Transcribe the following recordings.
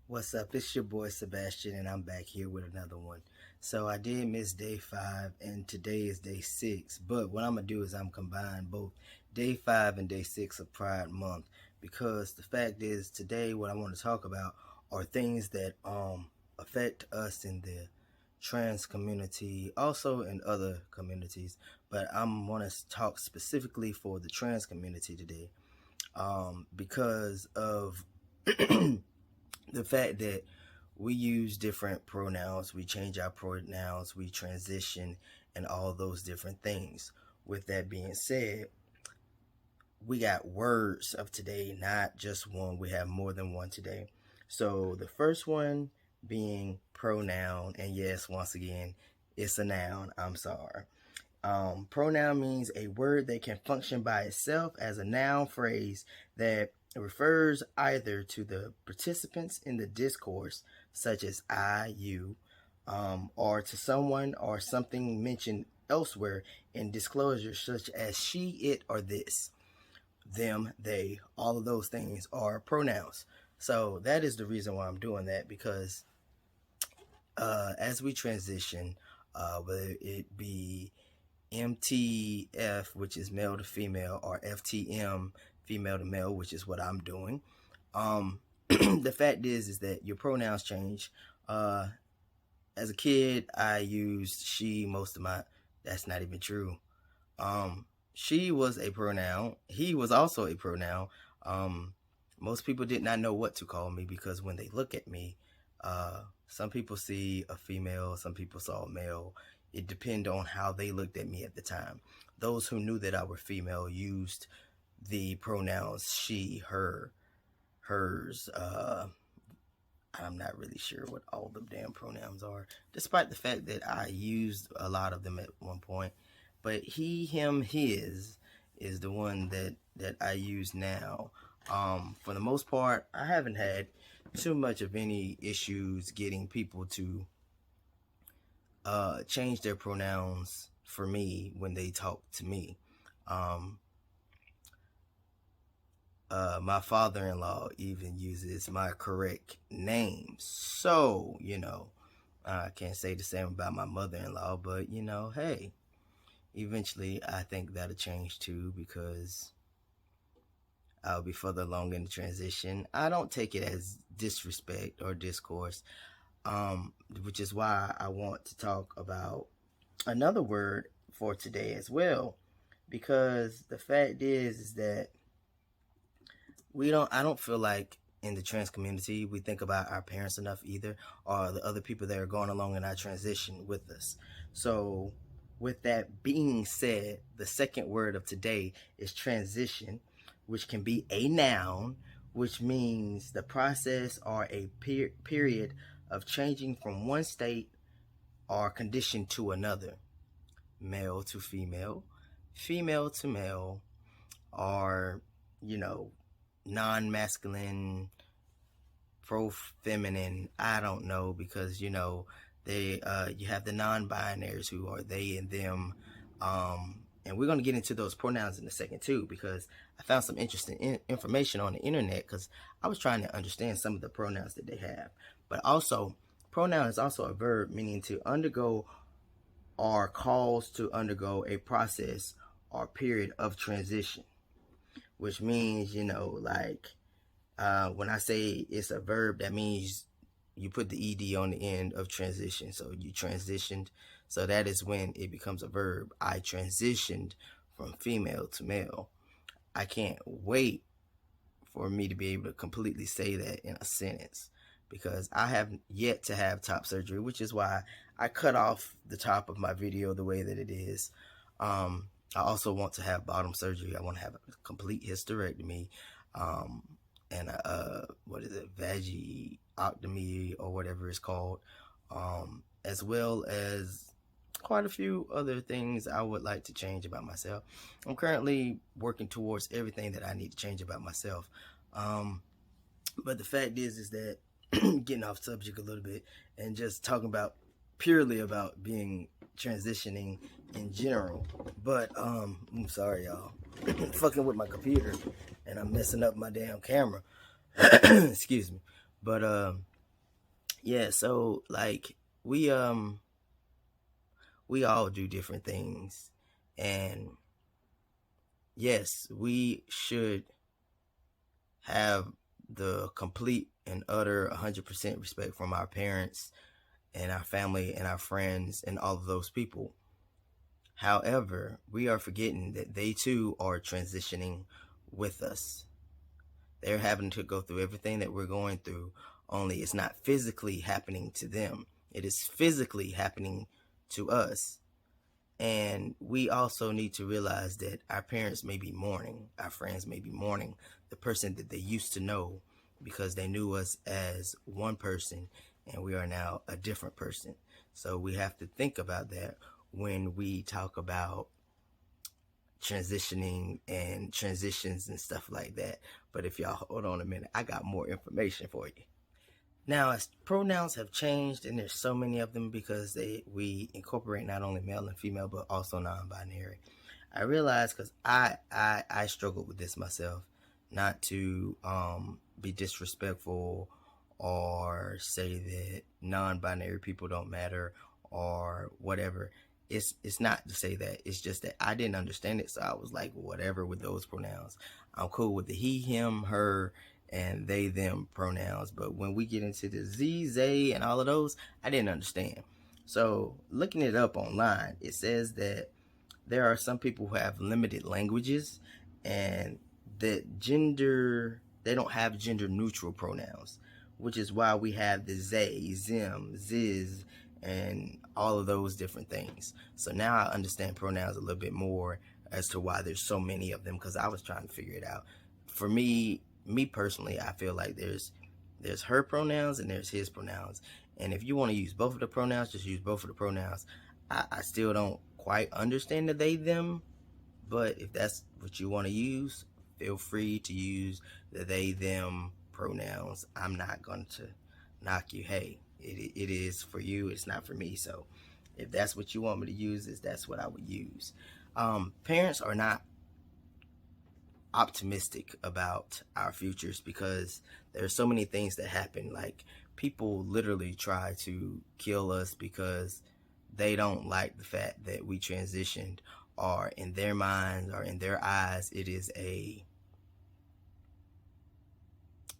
What's up? It's your boy Sebastian, and I'm back here with another one. So I did miss day 5, and today is day 6. But what I'm gonna do is I'm combine both day 5 and day 6 of Pride Month, because the fact is today what I want to talk about are things that affect us in the trans community, also in other communities. But I'm want to talk specifically for the trans community today, because of the fact that we use different pronouns, we change our pronouns, we transition, and all those different things. With that being said, we got words of today, not just one. We have more than one today. So the first one being pronoun, and yes, once again, it's a noun. I'm sorry. Pronoun means a word that can function by itself as a noun phrase that refers either to the participants in the discourse, such as I, you, or to someone or something mentioned elsewhere in disclosure, such as she, it, or this, them, they. All of those things are pronouns. So that is the reason why I'm doing that, because as we transition, whether it be MTF, which is male to female, or FTM, female to male, which is what I'm doing. The fact is that your pronouns change. As a kid, I used she most of my. That's not even true. She was a pronoun. He was also a pronoun. Most people did not know what to call me, because when they look at me, some people see a female, some people saw a male. It depended on how they looked at me at the time. Those who knew that I were female used the pronouns she, her, hers. I'm not really sure what all the damn pronouns are, despite the fact that I used a lot of them at one point. But he, him, his is the one that I use now. For the most part, I haven't had too much of any issues getting people to change their pronouns for me when they talk to me. My father-in-law even uses my correct name. So, I can't say the same about my mother-in-law, but, hey, eventually I think that'll change too, because I'll be further along in the transition. I don't take it as disrespect or discourse, which is why I want to talk about another word for today as well, because the fact is that I don't feel like in the trans community we think about our parents enough either, or the other people that are going along in our transition with us. So with that being said, the second word of today is transition, which can be a noun, which means the process or a period of changing from one state or condition to another. Male to female, female to male, or, non-masculine, pro-feminine. I don't know, because they you have the non-binaries who are they and them, and we're going to get into those pronouns in a second too, because I found some interesting information on the internet, because I was trying to understand some of the pronouns that they have. But also, pronoun is also a verb meaning to undergo or cause to undergo a process or period of transition, which means, like, when I say it's a verb, that means you put the ed on the end of transition. So you transitioned. So that is when it becomes a verb. I transitioned from female to male. I can't wait for me to be able to completely say that in a sentence, because I have yet to have top surgery, which is why I cut off the top of my video the way that it is. I also want to have bottom surgery. I want to have a complete hysterectomy, and what is it, vaginectomy or whatever it's called, as well as quite a few other things I would like to change about myself. I'm currently working towards everything that I need to change about myself. But the fact is that getting off subject a little bit and just talking about purely about being transitioning in general. But I'm sorry, y'all. Fucking with my computer and I'm messing up my damn camera. Excuse me. But Yeah, so like we um we all do different things, and yes, we should have the complete and utter 100% respect from our parents and our family and our friends and all of those people. However, we are forgetting that they too are transitioning with us. They're having to go through everything that we're going through, only it's not physically happening to them. It is physically happening to us. And we also need to realize that our parents may be mourning, our friends may be mourning the person that they used to know because they knew us as one person and we are now a different person. So we have to think about that when we talk about transitioning and transitions and stuff like that. But if y'all hold on a minute, I got more information for you. Now, as pronouns have changed, and there's so many of them because we incorporate not only male and female, but also non-binary. I realized because I struggled with this myself, not to be disrespectful or say that non-binary people don't matter or whatever. It's not to say that. It's just that I didn't understand it, so I was like, whatever with those pronouns. I'm cool with the he, him, her, and they, them pronouns. But when we get into the z, they, and all of those, I didn't understand. So looking it up online, it says that there are some people who have limited languages and that they don't have gender neutral pronouns, which is why we have the they, them, ziz, and all of those different things. So now I understand pronouns a little bit more as to why there's so many of them, because I was trying to figure it out. For me personally, I feel like there's her pronouns and there's his pronouns. And if you want to use both of the pronouns, just use both of the pronouns. I still don't quite understand the they, them, but if that's what you want to use, feel free to use the they, them pronouns. I'm not going to knock you. Hey, it is for you, it's not for me. So if that's what you want me to use, that's what I would use. Parents are not optimistic about our futures because there's so many things that happen. Like people literally try to kill us because they don't like the fact that we transitioned, or in their minds or in their eyes it is a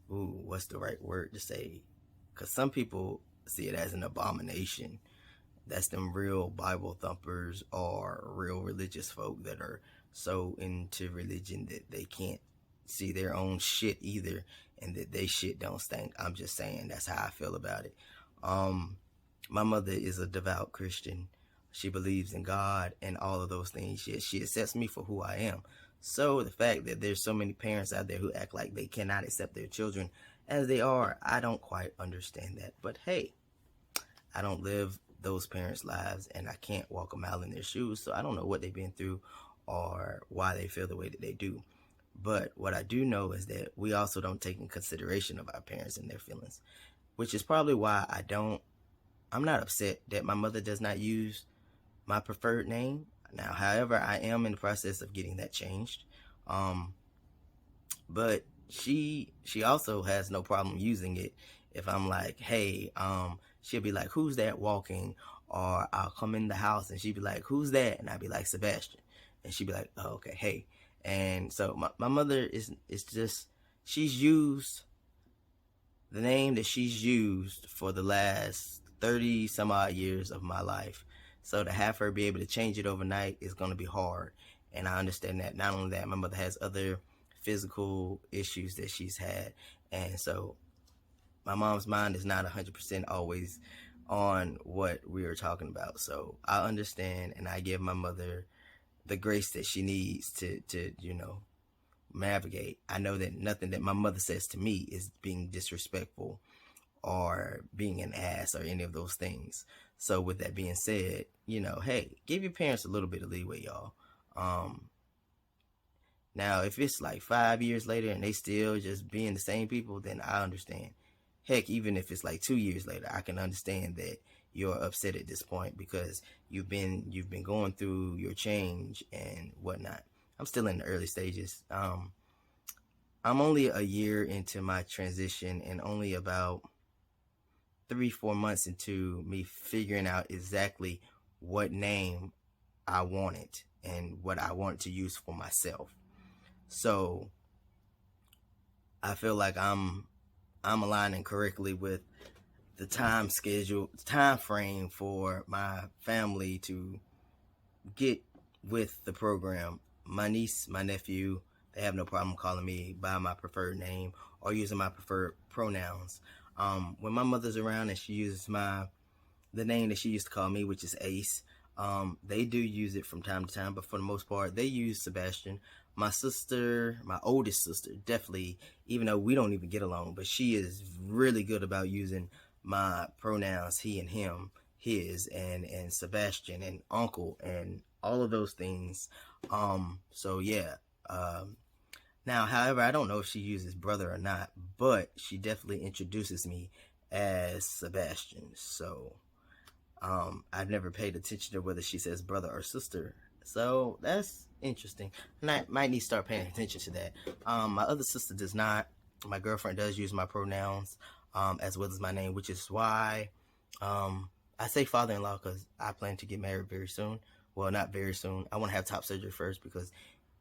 what's the right word to say, because some people see it as an abomination. That's them real Bible thumpers or real religious folk that are so into religion that they can't see their own shit either, and that they shit don't stink. I'm just saying that's how I feel about it. My mother is a devout Christian. She believes in God and all of those things. She accepts me for who I am. So the fact that there's so many parents out there who act like they cannot accept their children as they are, I don't quite understand that. But hey, I don't live those parents' lives and I can't walk a mile in their shoes, so I don't know what they've been through or why they feel the way that they do. But what I do know is that we also don't take in consideration of our parents and their feelings, which is probably why I'm not upset that my mother does not use my preferred name. Now, however, I am in the process of getting that changed. Um, but she also has no problem using it if I'm like, hey, she'll be like, who's that walking? Or I'll come in the house and she'd be like, who's that? And I'd be like, Sebastian. And she'd be like, oh, okay, hey. And so my mother is just, she's used the name that she's used for the last 30 some odd years of my life. So to have her be able to change it overnight is going to be hard. And I understand that. Not only that, my mother has other physical issues that she's had. And so my mom's mind is not 100% always on what we are talking about. So I understand and I give my mother the grace that she needs to navigate. I know that nothing that my mother says to me is being disrespectful or being an ass or any of those things. So with that being said, hey, give your parents a little bit of leeway, y'all. Now, if it's like 5 years later and they still just being the same people, then I understand. Heck, even if it's like 2 years later, I can understand that you're upset at this point because you've been going through your change and whatnot. I'm still in the early stages. I'm only a year into my transition and only about 3-4 months into me figuring out exactly what name I wanted and what I wanted to use for myself. So I feel like I'm aligning correctly with the time frame for my family to get with the program. My niece, my nephew, they have no problem calling me by my preferred name or using my preferred pronouns. When my mother's around and she uses the name that she used to call me, which is Ace, they do use it from time to time, but for the most part, they use Sebastian. My sister, my oldest sister, definitely, even though we don't even get along, but she is really good about using my pronouns, he and him, his, and Sebastian, and uncle, and all of those things. So yeah. Now, however, I don't know if she uses brother or not, but she definitely introduces me as Sebastian. So I've never paid attention to whether she says brother or sister. So that's interesting. And I might need to start paying attention to that. My other sister does not. My girlfriend does use my pronouns as well as my name, which is why I say father-in-law because I plan to get married very soon. Well, not very soon. I want to have top surgery first because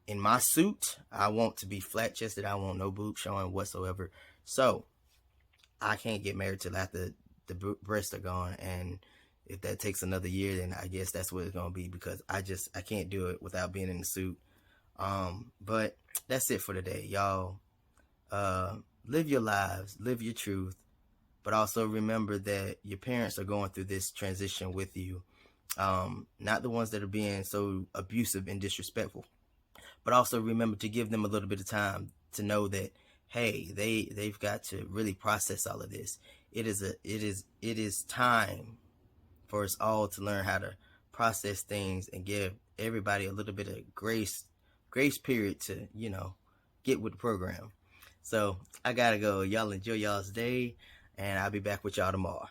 in my suit, I want to be flat-chested. I want no boobs showing whatsoever. So I can't get married till after the breasts are gone, and if that takes another year, then I guess that's what it's gonna be because I can't do it without being in the suit. But that's it for today, y'all. Live your lives, live your truth, but also remember that your parents are going through this transition with you. Not the ones that are being so abusive and disrespectful, but also remember to give them a little bit of time to know that hey, they've got to really process all of this. It is time for us all to learn how to process things and give everybody a little bit of grace period to get with the program. So I gotta go. Y'all enjoy y'all's day, and I'll be back with y'all tomorrow.